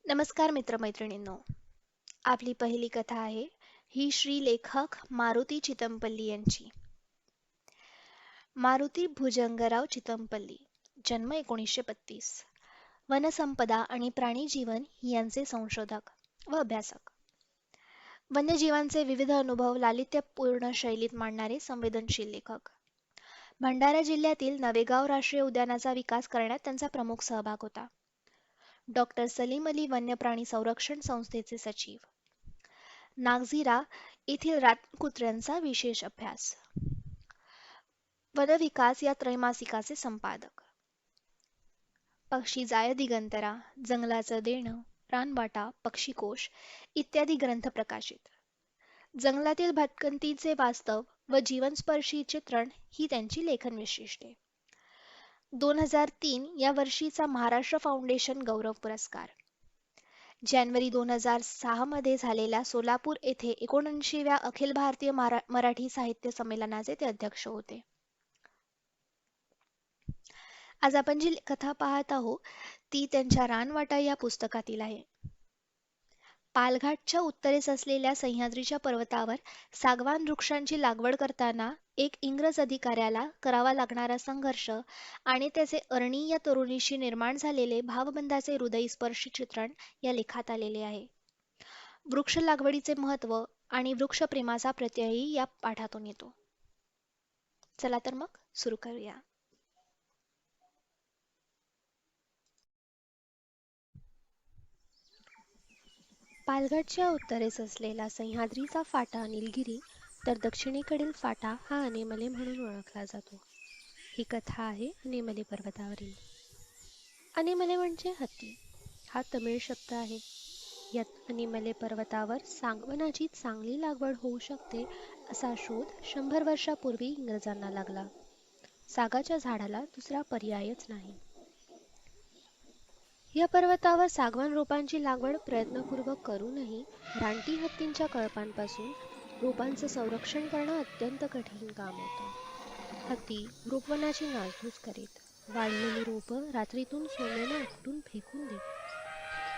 नमस्कार मित्रमैत्रिणींनो. आपली पहिली कथा आहे ही श्री लेखक मारुती चितमपल्ली यांची. मारुती भुजंगराव चितमपल्ली, जन्म 1932, वनसंपदा आणि प्राणीजीवन यांचे संशोधक व अभ्यासक. वन्यजीवांचे विविध अनुभव लालित्यपूर्ण शैलीत मांडणारे संवेदनशील लेखक. भंडारा जिल्ह्यातील नवेगाव राष्ट्रीय उद्यानाचा विकास करण्यात त्यांचा प्रमुख सहभाग होता. डॉक्टर सलीम अली वन्यप्राणी संरक्षण संस्थेचे सचिव. नागझिरा येथील रानकुत्र्यांचा विशेष अभ्यास. वनविकास या त्रैमासिकाचे संपादक. पक्षी जाय दिगंतरा, जंगलाचं देणं, रानबाटा, पक्षीकोश इत्यादी ग्रंथ प्रकाशित. जंगलातील भटकंतीचे वास्तव व जीवनस्पर्शी चित्रण ही त्यांची लेखन वैशिष्ट्ये. 2003 या वर्षीचा महाराष्ट्र फाउंडेशन गौरव पुरस्कार. जानेवारी 2006 मध्ये झालेल्या सोलापूर येथे 79व्या अखिल भारतीय मराठी साहित्य संमेलनाचे ते अध्यक्ष होते. आज आपण जी कथा पाहत आहोत ती त्यांच्या रानवाटा या पुस्तकातील आहे. पालघाटच्या उत्तरेस असलेल्या सह्याद्रीच्या पर्वतावर सागवान वृक्षांची लागवड करताना एक इंग्रज अधिकाऱ्याला करावा लागणारा संघर्ष आणि त्याचे अरणी या तरुणीशी निर्माण झालेले भावबंधाचे हृदयस्पर्शी चित्रण या लेखात आलेले आहे. वृक्ष लागवडीचे महत्त्व आणि वृक्षप्रेमाचा प्रत्ययही या पाठातून येतो. चला तर मग सुरू करूया. पालघाटच्या उत्तरेस असलेला सह्याद्रीचा फाटा निलगिरी तर दक्षिणेकडील फाटा हा अनेमले म्हणून ओळखला जातो. ही कथा आहे अनेमले पर्वतावरील. अनेमले म्हणजे हत्ती हा तमिळ शब्द आहे. या अनेमले पर्वतावर सागवानाची चांगली लागवड होऊ शकते असा शोध 100 वर्षापूर्वी इंग्रजांना लागला. सागाच्या झाडाला दुसरा पर्यायच नाही. या पर्वतावर सागवान रोपांची लागवड प्रयत्नपूर्वक करूनही रानटी हत्तींच्या कळपांपासून रोपांचं संरक्षण करणं अत्यंत कठीण काम होतं. हत्ती रोपवनाची नासधूस करीत, वाढलेली रोपं रात्रीतून सोन्याने उपटून फेकून देत,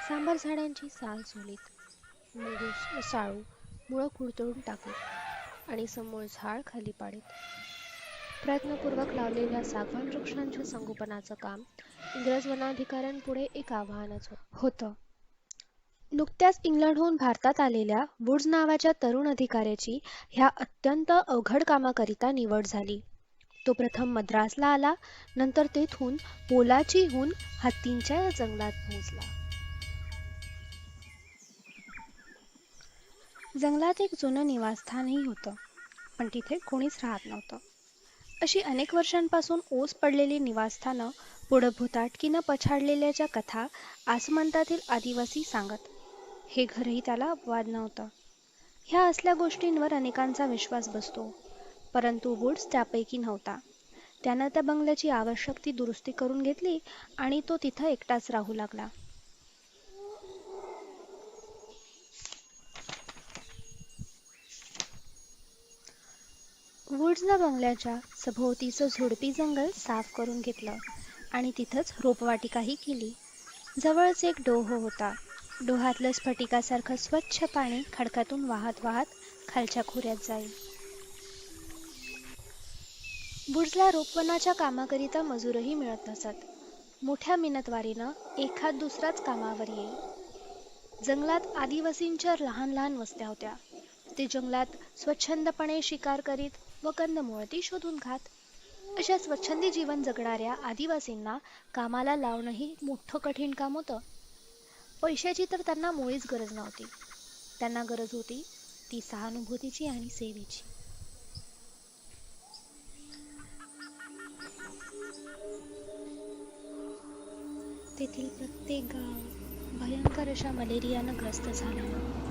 सांबार झाडांची साल सोलीत, साळू मुळं कुरतडून टाकीत आणि समूळ झाड खाली पाडीत. प्रयत्नपूर्वक लावलेल्या सागवान वृक्षांच्या संगोपनाचं काम इंग्रज वनाधिकाऱ्यांपुढे एक आव्हानच होतं. नुकत्याच इंग्लंडहून भारतात आलेल्या वुड्स नावाच्या तरुण अधिकाऱ्याची ह्या अत्यंत अवघड कामाकरिता निवड झाली. तो प्रथम मद्रासला आला, नंतर तेथून पोलाचीहून हत्तींच्या जंगलात पोहोचला. जंगलात एक जुनं निवासस्थानही होतं, पण तिथे कोणीच राहत नव्हतं. अशी अनेक वर्षांपासून ओस पडलेली निवासस्थानं पुढं भुताटकीनं पछाडलेल्याच्या कथा आसमंतातील आदिवासी सांगत. हे घरही त्याला अपवाद नव्हतं. ह्या असल्या गोष्टींवर अनेकांचा विश्वास बसतो, परंतु वुड्स त्यापैकी नव्हता. त्यानं त्या बंगल्याची आवश्यक ती दुरुस्ती करून घेतली आणि तो तिथं एकटाच राहू लागला. वुड्सनं बंगल्याच्या सभोवतीचं झुडपी जंगल साफ करून घेतलं आणि तिथंच रोपवाटिकाही केली. जवळच एक डोह होता. डोहातलं स्फटिकासारखं स्वच्छ पाणी खडकातून वाहत वाहत खालच्या खोऱ्यात जाई. वुड्सला रोपवनाच्या कामाकरिता मजूरही मिळत नसत. मोठ्या मिन्नतवारीनं एखाद दुसराच कामावर येई. जंगलात आदिवासींच्या लहान लहान वस्त्या होत्या. ते जंगलात स्वच्छंदपणे शिकार करीत व कंदमुळं शोधून खात. अशा स्वच्छंदी जीवन जगणाऱ्या आदिवासींना कामाला लावणंही मोठं कठीण काम होतं. पैशाची तर त्यांना मुळीच गरज नव्हती. त्यांना गरज होती ती सहानुभूतीची आणि सेवेची. तेथील प्रत्येक गाव भयंकर अशा मलेरियानं ग्रस्त झालेलं.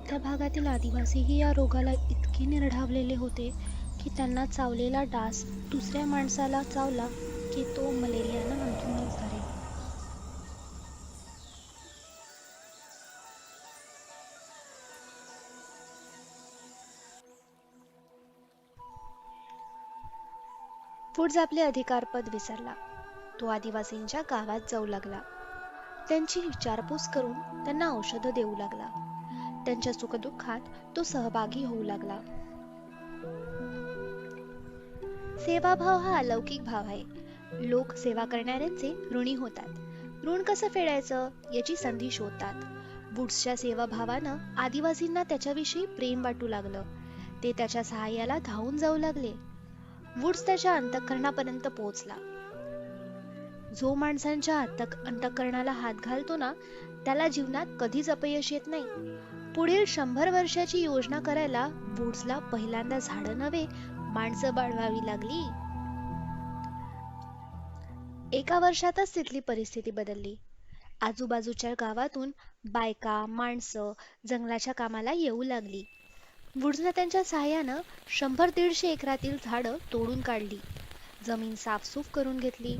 त्या भागातील आदिवासीही या रोगाला इतके निर्ढावलेले होते की त्यांना चावलेला डास दुसऱ्या माणसाला चावला की तो मलेरियानं अंथरूनच धरे. वुड्स आपले अधिकारपद विसरला. तो आदिवासींच्या गावात जाऊ लागला. त्यांची विचारपूस करून त्यांना औषधं देऊ लागला. त्यांच्या सुखदुःखात तो सहभागी होऊ लागला. सेवाभाव हा अलौकिक भाव आहे. लोक सेवा करणाऱ्यांचे ऋणी होतात. ऋण कसं फेडायचं याची संधी शोधतात. वुड्सच्या सेवाभावानं आदिवासींना त्याच्याविषयी प्रेम वाटू लागलं. ते त्याच्या सहाय्याला धावून जाऊ लागले. वुड्स त्याच्या अंतःकरणापर्यंत पोहोचला. जो माणसांच्या अंतःकरणाला हात घालतो ना, त्याला जीवनात कधीच अपयश येत नाही. पुढील 100 वर्षाची योजना करायला वुड्सला पहिल्यांदा झाडं नव्हे, माणसं वाढवावी लागली. एका वर्षातच तिथली परिस्थिती बदलली. आजूबाजूच्या गावातून बायका, माणसं जंगलाच्या कामाला येऊ लागली. वुड्सनं त्यांच्या सहाय्यानं 100-150 एकरातील झाडं तोडून काढली. जमीन साफसूफ करून घेतली.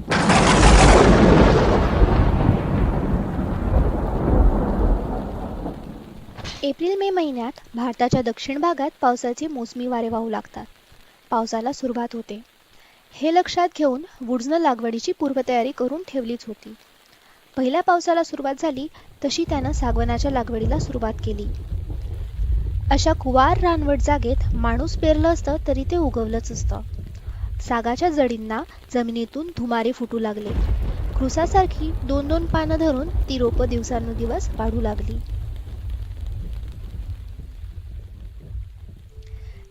एप्रिल-मे महिन्यात भारताच्या दक्षिण भागात पावसाचे मोसमी वारे वाहू लागतात. पावसाला सुरुवात होते. हे लक्षात घेऊन वुड्सनं लागवडीची पूर्वतयारी करून ठेवलीच होती. पहिल्या पावसाला सुरुवात झाली तशी त्यानं सागवानाच्या लागवडीला सुरुवात केली. अशा कुवार रानवट जागेत माणूस पेरलं असतं तरी ते उगवलंच असतं. सागाच्या जडींना जमिनीतून धुमारे फुटू लागले. क्रुसासारखी 2-2 पानं धरून ती रोपं दिवसानुदिवस वाढू लागली.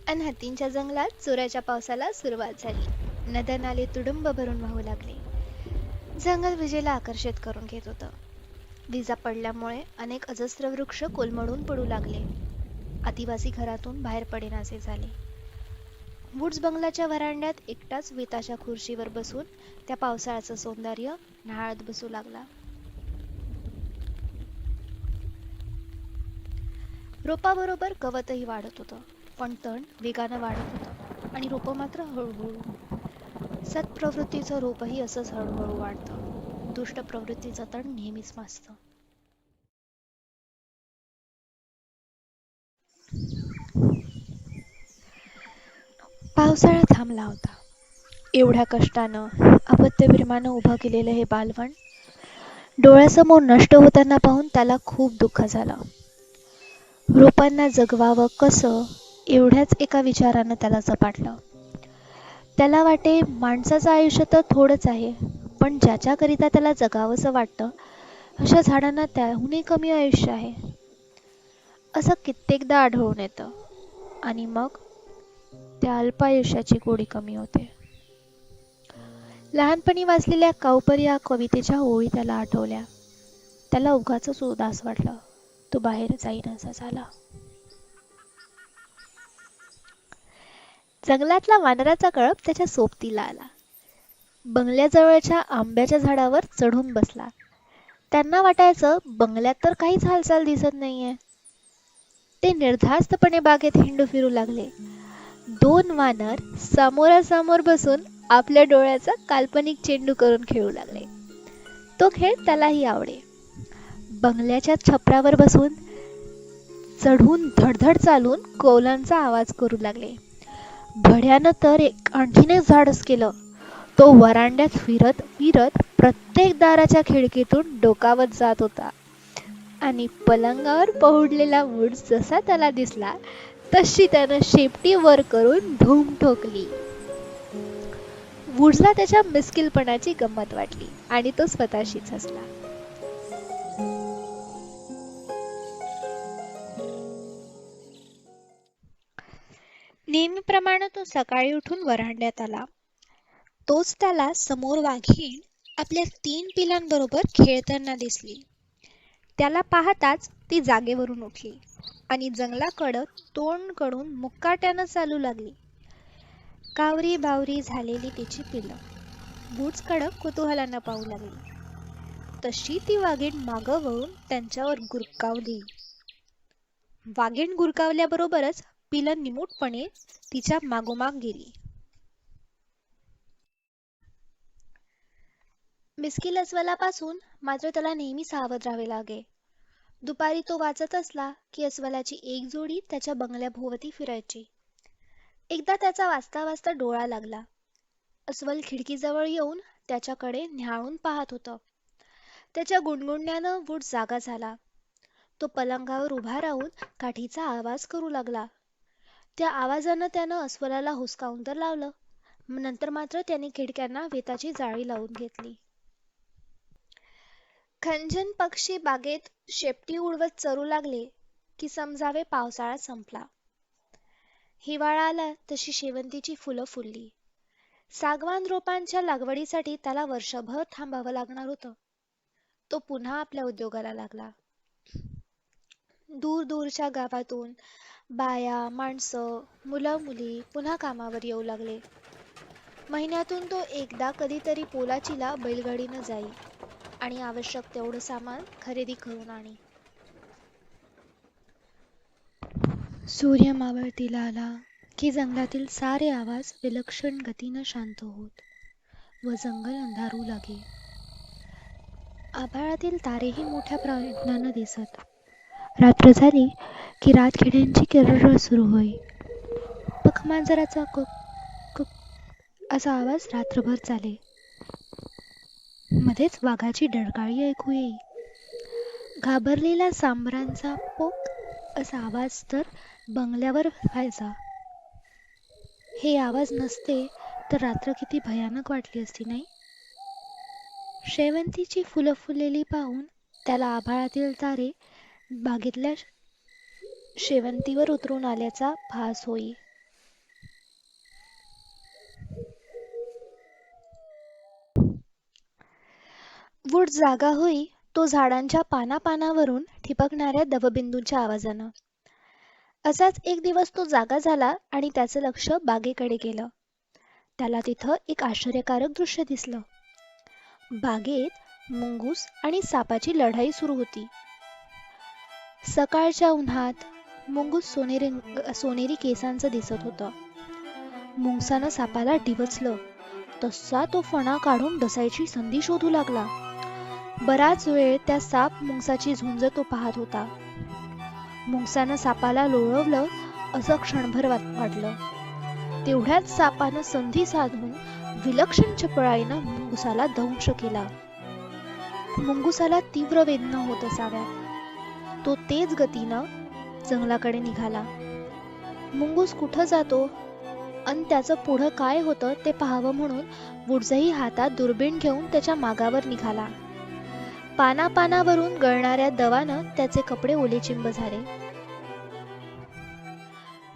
अन हत्तींच्या जंगलात चोराच्या पावसाला सुरुवात झाली. नद्या नाले तुडुंब भरून वाहू लागले. जंगल विजेला आकर्षित करून घेत होतं. विजा पडल्यामुळे अनेक अजस्र वृक्ष कोलमडून पडू लागले. आदिवासी घरातून बाहेर पडेनासे झाले. वुड्स बंगल्याच्या व्हरांड्यात एकटाच वेताच्या खुर्चीवर बसून त्या पावसाळ्याचं सौंदर्य न्याहाळत बसू लागला. रोपाबरोबर गवतही वाढत होतं, पण तण वेगानं वाढत होतं आणि रोपं मात्र हळूहळू. सत्प्रवृत्तीचं रोपही असंच हळूहळू वाढतं. दुष्ट प्रवृत्तीचं तण नेहमीच माजतं. पावसाळा थांबला होता. एवढ्या कष्टानं अपत्यप्रेमानं उभं केलेलं हे बालवण डोळ्यासमोर नष्ट होताना पाहून त्याला खूप दुःख झालं. रोपांना जगवावं कसं एवढ्याच एका विचारानं त्याला झपाटलं. त्याला वाटे माणसाचं आयुष्य तर थोडंच आहे, पण ज्याच्याकरिता त्याला जगावंसं वाटतं अशा झाडांना त्याहूनही कमी आयुष्य आहे, असं कित्येकदा आढळून येतं. आणि मग त्या अल्पायुष्याची गोडी कमी होते. लहानपणी वाचलेल्या काऊपरी या कवितेच्या ओळी त्याला आठवल्या. त्याला उगाचच उदास वाटलं. तो बाहेर जाईनासा झाला. जंगलातला वानराचा कळप त्याच्या सोबतीला आला. बंगल्याजवळच्या आंब्याच्या झाडावर चढून बसला. त्यांना वाटायचं बंगल्यात तर काहीच हालचाल दिसत नाहीये. ते निर्धास्तपणे बागेत हिंडू फिरू लागले. 2 वानर समोरासमोर बसून आपल्या डोळ्याचा काल्पनिक चेंडू करून खेळू लागले. तो खेळ त्यालाही आवडे. बंगल्याच्या छपरावर बसून चढून धडधड चालून कौलांचा आवाज करू लागले. भड्यानं तर आणखीन एक धाडस केलं. तो वरांड्यात फिरत फिरत प्रत्येक दाराच्या खिडकीतून डोकावत जात होता आणि पलंगावर पहुडलेला वुड्स जसा त्याला दिसला तशी त्यानं शेपटी वर करून धूम ठोकली. वुड्सला त्याच्या मिस्किलपणाची गंमत वाटली आणि तो स्वतःशीच हसला. नेहमीप्रमाणे तो सकाळी उठून वरांड्यात आला. तोच त्याला समोर वाघीण आपल्या 3 पिलांबरोबर खेळताना दिसली. त्याला पाहताच ती जागेवरून उठली आणि जंगलाकडं तोंड करून मुकाट्यानं चालू लागली. कावरी बावरी झालेली तिची पिलं वुड्सकडं कुतूहलानं पाहू लागली. तशी ती वाघीण मागं वळून त्यांच्यावर गुरकावली. वाघीण गुरकावल्याबरोबरच पिलं निमूटपणे तिच्या मागोमाग गेली. मिस्किल अस्वलापासून मात्र त्याला नेहमी सावध राहावे लागे. दुपारी तो वाचत असला की अस्वलाची एक जोडी त्याच्या बंगल्याभोवती फिरायची. एकदा त्याचा वाचता वाचता डोळा लागला. अस्वल खिडकीजवळ येऊन त्याच्याकडे न्याहाळून पाहत होतं. त्याच्या गुणगुणण्यानं वूड जागा झाला. तो पलंगावर उभा राहून काठीचा आवाज करू लागला. त्या आवाजानं त्यानं अस्वलाला हुसकावून तर लावलं, नंतर मात्र त्याने खिडक्यांना वेताची जाळी लावून घेतली. खंजन पक्षी बागेत शेपटी उडवत चरू लागले की समजावे पावसाळा संपला. हिवाळा आला तशी शेवंतीची फुलं फुलली. सागवान रोपांच्या लागवडीसाठी त्याला वर्षभर थांबावं लागणार होतं. तो पुन्हा आपल्या उद्योगाला लागला. दूर दूरच्या गावातून बाया, माणसं, मुलं मुली पुन्हा कामावर येऊ लागले. महिन्यातून तो एकदा कधीतरी पोलाचीला बैलगाडीनं जाई आणि आवश्यक तेवढं सामान खरेदी करून आणी. सूर्य मावळतीला आला की जंगलातील सारे आवाज विलक्षण गतीनं शांत होत व जंगल अंधारू लागे. आभाळातील तारेही मोठ्या प्रयत्नानं दिसत. रात्र झाली की रातकिड्यांची किर्र सुरू होई. पखमांजराचा कुक कुक असा आवाज रात्रभर चाले. मध्येच वाघाची डरकाळी ऐकू येई. घाबरलेला सांबरांचा पोक असा आवाज तर बंगल्यावर व्हायचा. हे आवाज नसते तर रात्र किती भयानक वाटली असती, नाही? शेवंतीची फुलं फुललेली पाहून त्याला आभाळातील तारे बागेतल्या शेवंतीवर उतरून आल्याचा भास होई. वूड जागा होई तो झाडांच्या पानापानावरून ठिपकणाऱ्या दवबिंदूंच्या आवाजानं. असाच एक दिवस तो जागा झाला आणि त्याचं लक्ष बागेकडे गेलं. त्याला तिथं एक आश्चर्यकारक दृश्य दिसलं. बागेत मुंगूस आणि सापाची लढाई सुरू होती. सकाळच्या उन्हात मुंगूस सोनेरी केसांचं दिसत होतं. मुंगसानं सापाला डिवचलं तसा तो फणा काढून डसायची संधी शोधू लागला. बराच वेळ त्या साप मुंगसाची झुंज तो पाहत होता. मुंगसानं सापाला लोळवलं असं क्षणभर वाटलं. तेवढ्यात सापानं संधी साधून विलक्षण चपळाईनं मुंगसाला दंश केला. मुंगसाला तीव्र वेदना होत असाव्यात. तो तेज गतीनं जंगलाकडे निघाला. मुंगूस कुठं जातो अन त्याचं पुढं काय होतं ते पाहावं म्हणून वूड्सही हातात दुर्बीण घेऊन त्याच्या मागावर निघाला. पानापानावरून गळणाऱ्या दवानं त्याचे कपडे ओलेचिंब झाले.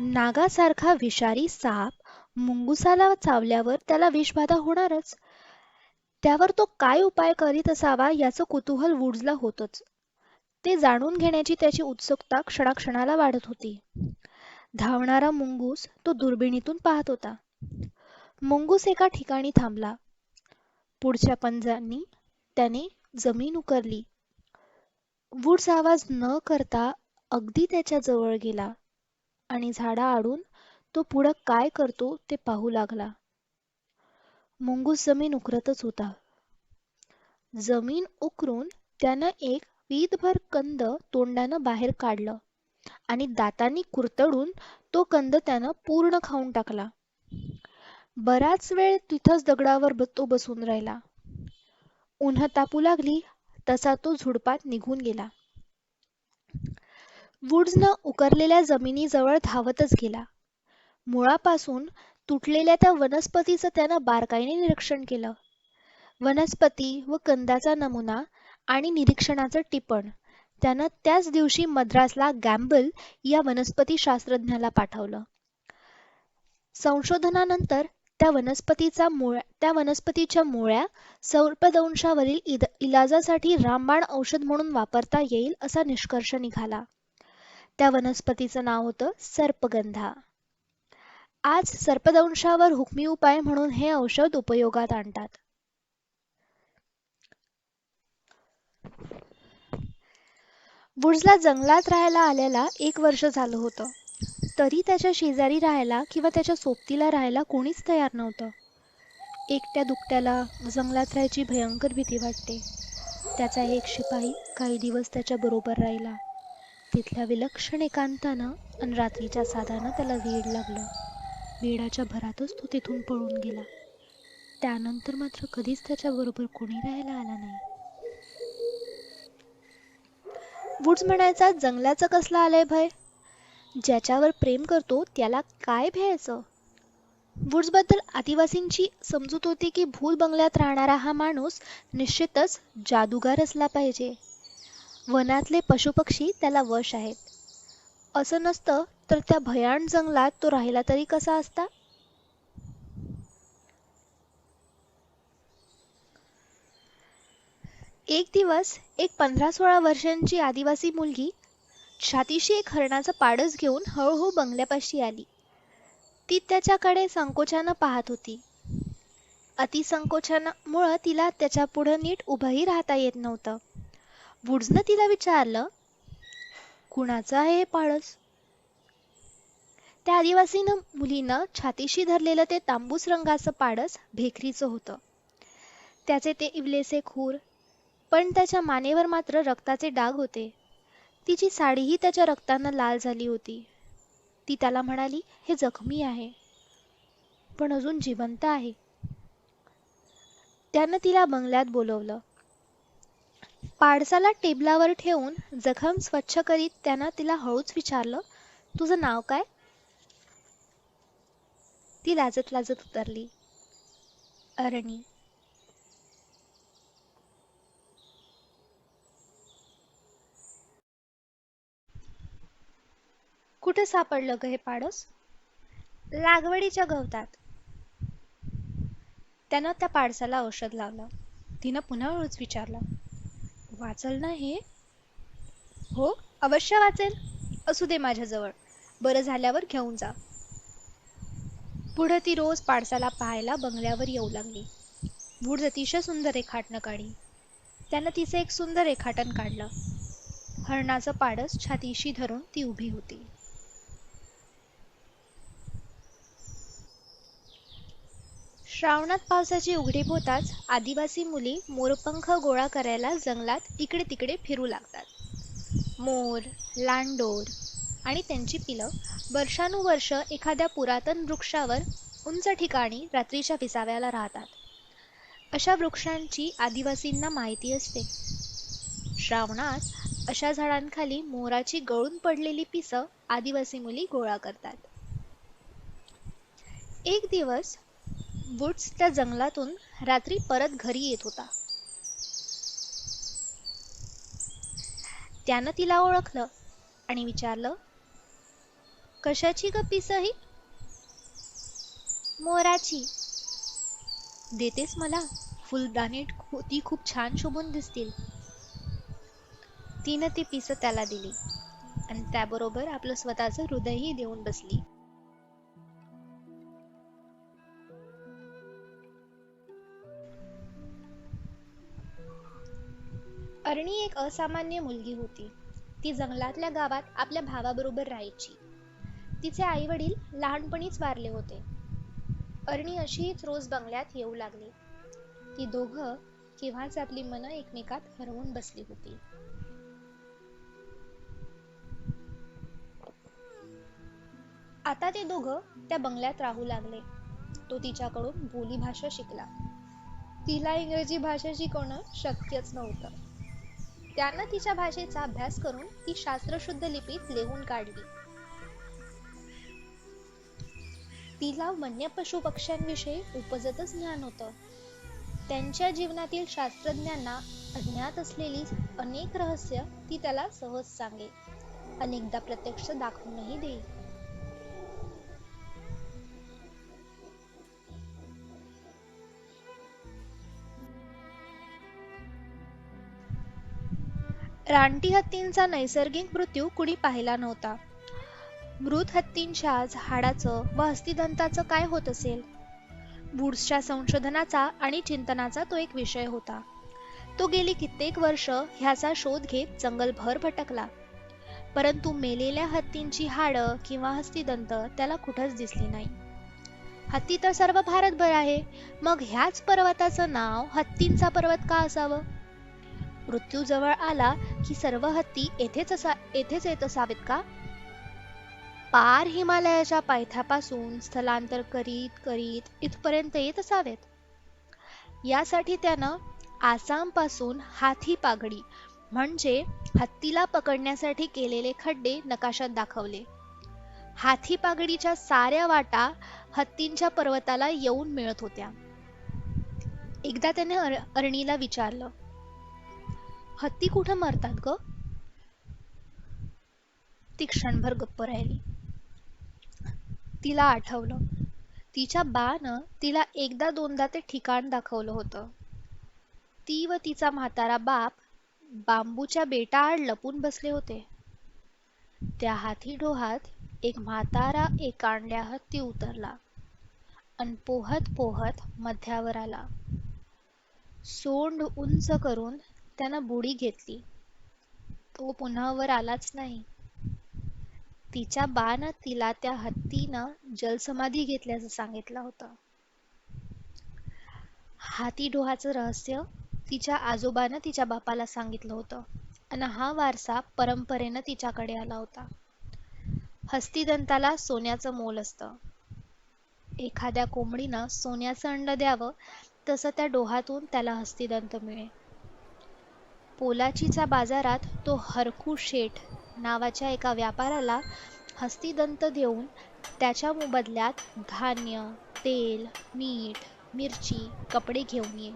नागासारखा विषारी साप मुंगुसाला चावल्यावर त्याला विषबाधा होणारच. त्यावर तो काय उपाय करीत असावा याचं कुतूहल वूड्सला होतच. ते जाणून घेण्याची त्याची उत्सुकता क्षणाक्षणाला वाढत होती. धावणारा मुंगूस तो दुर्बिणीतून पाहत होता. मुंगूस एका ठिकाणी थांबला. पुढच्या पंजांनी त्याने जमीन उकरली. वूड्स आवाज न करता अगदी त्याच्या जवळ गेला आणि झाडाआडून तो पुढं काय करतो ते पाहू लागला. मुंगूस जमीन उकरतच होता. जमीन उकरून त्यानं एक वीतभर कंद तोंडानं बाहेर काढलं आणि दातांनी कुरतडून तो कंद त्यानं पूर्ण खाऊन टाकला. बराच वेळ तिथंच दगडावर तो बसून राहिला. उन्ह तापू लागली तसा तो झुडपात निघून गेला. वूड्सनं उकरलेल्या जमिनीजवळ धावतच गेला. मुळापासून तुटलेल्या त्या वनस्पतीचं त्यानं बारकाईने निरीक्षण केलं. वनस्पती व कंदाचा नमुना आणि निरीक्षणाचं टिपण त्यानं त्याच दिवशी मद्रासला गॅम्बल या वनस्पती शास्त्रज्ञाला पाठवलं. संशोधनानंतर त्या वनस्पतीच्या मुळ्या सर्पदंशावरील इलाजासाठी रामबाण औषध म्हणून वापरता येईल असा निष्कर्ष निघाला. त्या वनस्पतीचं नाव होतं सर्पगंधा. आज सर्पदंशावर हुकमी उपाय म्हणून हे औषध उपयोगात आणतात. वूड्सला जंगलात राहायला आल्याला 1 वर्ष झालं होतं. तरी त्याच्या शेजारी राहायला किंवा त्याच्या सोबतीला राहायला कोणीच तयार नव्हतं. एकट्या दुकट्याला जंगलात राहायची भयंकर भीती वाटते. त्याचा एक शिपाई काही दिवस त्याच्या बरोबर राहिला. तिथल्या विलक्षण एकांतानं आणि रात्रीच्या साधानं त्याला वेड लागलं. वेडाच्या भरातच तो तिथून पळून गेला. त्यानंतर मात्र कधीच त्याच्या बरोबर कोणी राहायला आला नाही. वुड्स म्हणायचा, जंगलाचं कसलं आलंय भय? ज्याच्यावर प्रेम करतो त्याला काय भ्यायचं? वुड्सबद्दल आदिवासींची समजूत होती की भूल बंगल्यात राहणारा हा माणूस निश्चितच जादूगार असला पाहिजे. वनातले पशुपक्षी त्याला वश आहेत. असं नसतं तर त्या भयाण जंगलात तो राहिला तरी कसा असता? एक दिवस एक 15-16 वर्षांची आदिवासी मुलगी छातीशी एक हरणाचं पाडस घेऊन हळूहळू बंगल्यापाशी आली. ती त्याच्याकडे संकोचानं पाहत होती. अतिसंकोचामुळं तिला त्याच्यापुढं नीट उभंही राहता येत नव्हतं. वुड्सनं तिला विचारलं, कुणाचं आहे हे पाडस? त्या आदिवासीनं मुलीनं छातीशी धरलेलं ते तांबूस रंगाचं पाडस भेकरीचं होतं. त्याचे ते इवलेसे खूर, पण त्याच्या मानेवर मात्र रक्ताचे डाग होते. तिची साडीही त्याच्या रक्तानं लाल झाली होती. ती त्याला म्हणाली, हे जखमी आहे, पण अजून जिवंत आहे. त्यानं तिला बंगल्यात बोलवलं. पाडसाला टेबलावर ठेवून जखम स्वच्छ करीत त्यानं तिला हळूच विचारलं, तुझं नाव काय? ती लाजत लाजत उतरली, अरणी. कुठं सापडलं ग हे पाडस? लागवडीच्या गवतात. त्यानं त्या पाडसाला औषध लावलं. तिनं पुन्हा हळूच विचारलं, वाचल ना हे? हो, अवश्य वाचेल. असू दे माझ्याजवळ. बरं झाल्यावर घेऊन जा. पुढं ती रोज पाडसाला पाहायला बंगल्यावर येऊ लागली. वुड्स अतिशय सुंदर रेखाटनं काढी. त्यानं तिचं एक सुंदर रेखाटन काढलं. हरणाचं पाडस छातीशी धरून ती उभी होती. श्रावणात पावसाची उघडीप होताच आदिवासी मुली मोरपंख गोळा करायला जंगलात इकडे तिकडे फिरू लागतात. मोर, लांडोर आणि त्यांची पिलं वर्षानुवर्ष एखाद्या पुरातन वृक्षावर उंच ठिकाणी रात्रीच्या विसाव्याला राहतात. अशा वृक्षांची आदिवासींना माहिती असते. श्रावणात अशा झाडांखाली मोराची गळून पडलेली पिसं आदिवासी मुली गोळा करतात. एक दिवस वुड्स त्या जंगलातून रात्री परत घरी येत होता. त्यानं तिला ओळखलं आणि विचारलं, कशाची ग पिसं ही? मोराची. देतेस मला? फुलदाणी ती खूप छान शोभून दिसतील. तिनं ती पिसं त्याला दिली आणि त्याबरोबर आपलं स्वतःचं हृदयही देऊन बसली. अरणी एक असामान्य मुलगी होती. ती जंगलातल्या गावात आपल्या भावाबरोबर राहायची. तिचे आई वडील लहानपणीच वारले होते. अरणी अशीच रोज बंगल्यात येऊ लागली. ती दोघं केव्हाच आपली मनं एकमेकात हरवून बसली होती. आता ते दोघं त्या बंगल्यात राहू लागले. तो तिच्याकडून बोलीभाषा शिकला. तिला इंग्रजी भाषा शिकवणं शक्यच नव्हतं. त्यानं तिच्या भाषेचा अभ्यास करून ती शास्त्रशुद्ध लिपीत लिहून काढली. तिला वन्य पशु पक्ष्यांविषयी उपजतच ज्ञान होतं. त्यांच्या जीवनातील शास्त्रज्ञांना अज्ञात असलेली अनेक रहस्य ती त्याला सहज सांगे. अनेकदा प्रत्यक्ष दाखवूनही देई. रानटी हत्तींचा नैसर्गिक मृत्यू कुणी पाहिला नव्हता. मृत हत्तींच्या झाडाचं व हस्तिदंताचं काय होत असेल? वुड्सच्या संशोधनाचा आणि चिंतनाचा तो एक विषय होता. तो गेली कित्येक वर्ष ह्याचा शोध घेत जंगलभर भटकला, परंतु मेलेल्या हत्तींची हाडं किंवा हस्तिदंत त्याला कुठंच दिसली नाही. हत्ती तर सर्व भारतभर आहे, मग ह्याच पर्वताचं नाव हत्तींचा पर्वत का असावं? मृत्यू जवळ आला की सर्व हत्ती येथेच येत असावेत का? पार हिमालयाच्या पायथ्यापासून स्थलांतर करीत करीत इथपर्यंत येत असावेत. यासाठी त्यानं आसामपासून हाथी पाघडी म्हणजे हत्तीला पकडण्यासाठी केलेले खड्डे नकाशात दाखवले. हाथी पागडीच्या साऱ्या वाटा हत्तींच्या पर्वताला येऊन मिळत होत्या. एकदा त्याने अरणीला विचारलं, हत्ती कुठं मरतात ग? ती क्षणभर गप्प राहिली. तिला आठवलं, तिच्या बानं तिला एकदा दोनदा ते ठिकाण दाखवलं होतं. ती व तिचा म्हातारा बाप बांबूच्या बेटाआड लपून बसले होते. त्या हाथी डोहात एक म्हातारा एकांड्या हत्ती उतरला अन पोहत पोहत मध्यावर आला. सोंड उंच करून त्यानं बुडी घेतली. तो पुन्हा वर आलाच नाही. तिच्या बानं तिला त्या हत्तीनं जलसमाधी घेतल्याचं सांगितलं होतं. हाती डोहाचं रहस्य तिच्या आजोबानं तिच्या बापाला सांगितलं होतं आणि हा वारसा परंपरेनं तिच्याकडे आला होता. हस्तिदंताला सोन्याचं मोल असतं. एखाद्या कोंबडीनं सोन्याचं अंड द्यावं तसं त्या डोहातून त्याला हस्तिदंत मिळे. पोलाचीच्या बाजारात तो हरखू शेठ नावाच्या एका व्यापाऱ्याला हस्तिदंत देऊन त्याच्या मोबदल्यात धान्य, तेल, मीठ, मिरची, कपडे घेऊन ये.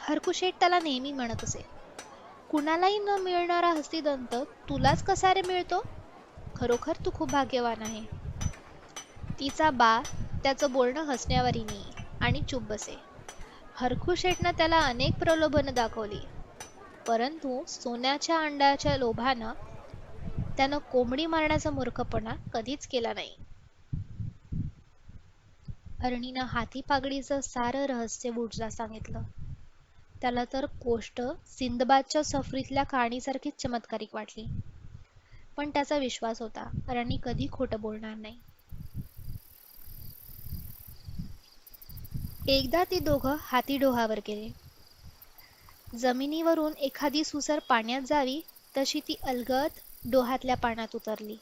हरखू शेठ त्याला नेहमी म्हणत असे, कुणालाही न मिळणारा हस्तिदंत तुलाच कसा रे मिळतो? खरोखर तू खूप भाग्यवान आहे. तिचा बा त्याचं बोलणं हसण्यावरी नेई आणि चूप बसे. हरखू शेठनं त्याला अनेक प्रलोभनं दाखवली, परंतु सोन्याच्या अंड्याच्या लोभानं त्यानं कोंबडी मारण्याचा मूर्खपणा कधीच केला नाही. अरणीनं हाती पागडीचं सारं रहस्य वुड्सला सांगितलं. त्याला तर गोष्ट सिंदबादच्या सफरीतल्या कहाणीसारखीच चमत्कारिक वाटली, पण त्याचा विश्वास होता अरणी कधी खोटं बोलणार नाही. एकदा ती दोघं हाती डोहावर गेले. जमिनीवरून एखादी सुसर पाण्यात जावी तशी ती अलगद डोहातल्या पाण्यात उतरली.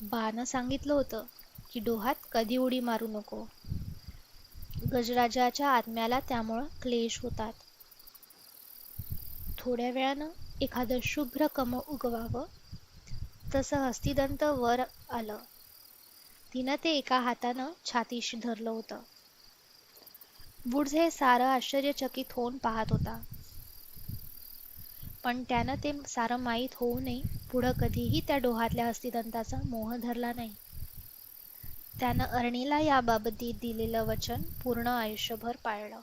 बानं सांगितलं होतं की डोहात कधी उडी मारू नको. गजराजाच्या आत्म्याला त्यामुळं क्लेश होतात. थोड्या वेळानं एखादं शुभ्र कमळ उगवावं तसं हस्तिदंत वर आलं. तिनं ते एका हातानं छातीशी धरलं होतं. वुड्स हे सारं आश्चर्यचकित होऊन पाहत होता, पण त्यानं ते सारं माहीत होऊनही पुढं कधीही त्या डोहातल्या हस्तिदंताचा मोह धरला नाही. त्यानं अरणीला याबाबतीत दिलेलं वचन पूर्ण आयुष्यभर पाळलं.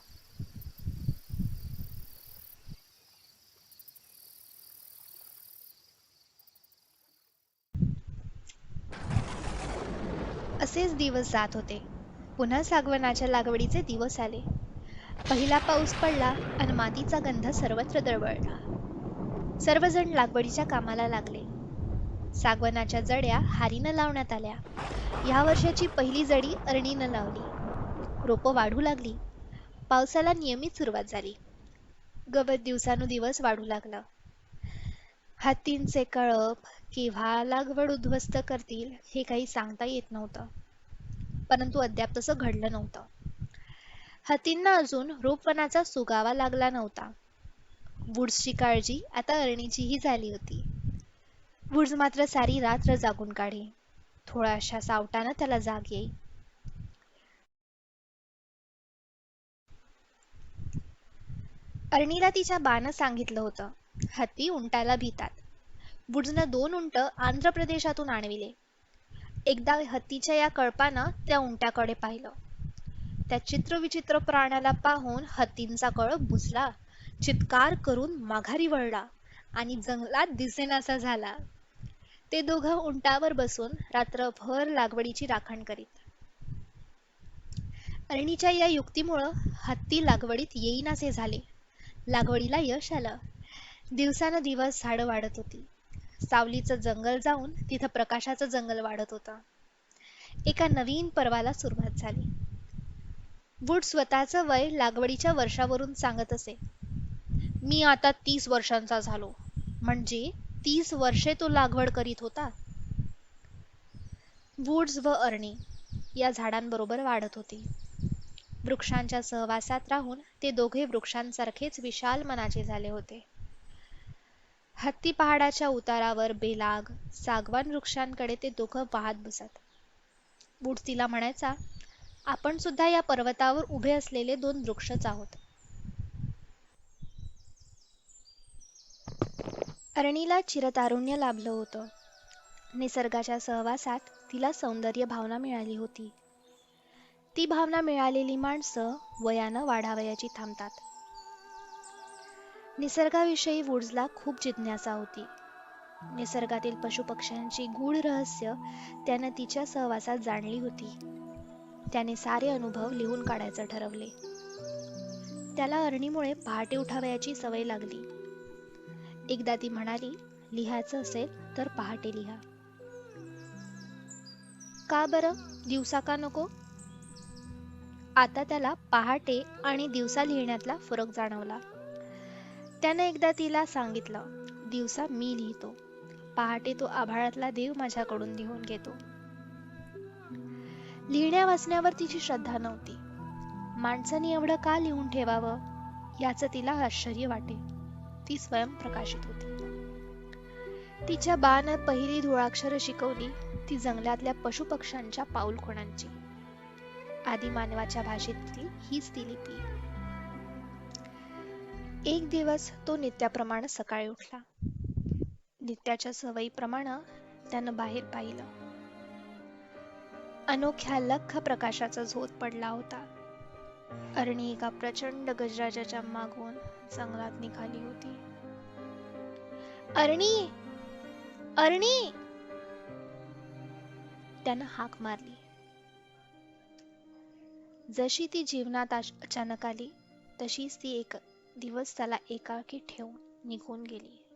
असेच दिवस जात होते. पुन्हा सागवानाच्या लागवडीचे दिवस आले. पहिला पाऊस पडला आणि मातीचा गंध सर्वत्र दरवळला. सर्वजण लागवडीच्या कामाला लागले. सागवानाच्या जड्या हारीनं लावण्यात आल्या. या वर्षाची पहिली जडी अरणीनं लावली. रोपं वाढू लागली. पावसाला नियमित सुरुवात झाली. गवत दिवसानुदिवस वाढू लागलं. हत्तींचे कळप केव्हा लागवड उद्ध्वस्त करतील हे काही सांगता येत नव्हतं, परंतु अद्याप तसं घडलं नव्हतं. हत्तींना अजून रोपवनाचा सुगावा लागला नव्हता. वुड्सची काळजी आता अरणीचीही झाली होती. वुड्स मात्र सारी रात्र जागून काढे. थोड्याशा सावटानं त्याला जाग येई. अरणीला तिच्या बानं सांगितलं होतं, हत्ती उंटाला भितात. वुड्सनं 2 उंट आंध्र प्रदेशातून आणविले. एकदा हत्तीच्या या कळपानं त्या उंटाकडे पाहिलं. त्या चित्रविचित्र प्राण्याला पाहून हत्तींचा कळप बुजला, चित्कार करून माघारी वळला आणि जंगलात दिसेनासा झाला. ते दोघं उंटावर बसून रात्रभर लागवडीची राखण करीत. अरणीच्या या युक्तीमुळं हत्ती लागवडीत येईनासे झाले. लागवडीला यश आलं. दिवसानुदिवस झाडं वाढत होती. सावलीचं जंगल जाऊन तिथं प्रकाशाचं जंगल वाढत होतं. एका नवीन पर्वाला सुरुवात झाली. वुड स्वतःचं वय लागवडीच्या वर्षावरून सांगत असे. मी आता 30 वर्षांचा झालो. म्हणजे 30 वर्षे तो लागवड करीत होता. वुड्स व अरणी या झाडांबरोबर वाढत होती. वृक्षांच्या सहवासात राहून ते दोघे वृक्षांसारखेच विशाल मनाचे झाले होते. हत्ती पहाडाच्या उतारावर बेलाग सागवान वृक्षांकडे ते दोघं पाहत बसत. वुड्स तिला म्हणायचा, आपण सुद्धा या पर्वतावर उभे असलेले दोन वृक्षच आहोत. अरणीला चिरतारुण्य लाभलं होतं. निसर्गाच्या सहवासात तिला सौंदर्य भावना मिळाली होती. ती भावना मिळालेली माणसं वयानं वाढावयाची थांबतात. निसर्गाविषयी वुड्सला खूप जिज्ञासा होती. निसर्गातील पशुपक्ष्यांची गूढ रहस्य त्यानं तिच्या सहवासात जाणली होती. त्याने सारे अनुभव लिहून काढायचं ठरवले. त्याला अरणीमुळे पहाटे उठावयाची सवय लागली. एकदा ती म्हणाली, लिहायचं असेल तर पहाटे लिहा. का बरं, दिवसा का नको? आता त्याला पहाटे आणि दिवसा लिहिण्यातला फरक जाणवला. त्यानं एकदा तिला सांगितलं, दिवसा मी लिहितो, पहाटे तो आभाळातला देव माझ्याकडून लिहून घेतो. लिहिण्या वाचण्यावर तिची श्रद्धा नव्हती. माणसाने एवढं का लिहून ठेवावं याचं तिला आश्चर्य वाटे. ती स्वयंप्रकाशित होती. तिच्या बानं पहिली धुळाक्षरं शिकवली ती जंगलातल्या पशुपक्ष्यांच्या पाऊलखुणांची. आदी मानवाच्या भाषेतली हीच ती लिपी. एक दिवस तो नित्याप्रमाणे सकाळी उठला. नित्याच्या सवयीप्रमाणे त्यानं बाहेर पाहिलं. अनोख्या लख्ख प्रकाशाचा झोत पडला होता. अरणी एका प्रचंड गजराजाच्या मागून जंगलात निघाली होती. अरणी, अरणी, त्यानं हाक मारली. जशी ती जीवनात अचानक आली तशीच ती एक दिवस त्याला एकाकी ठेवून निघून गेली.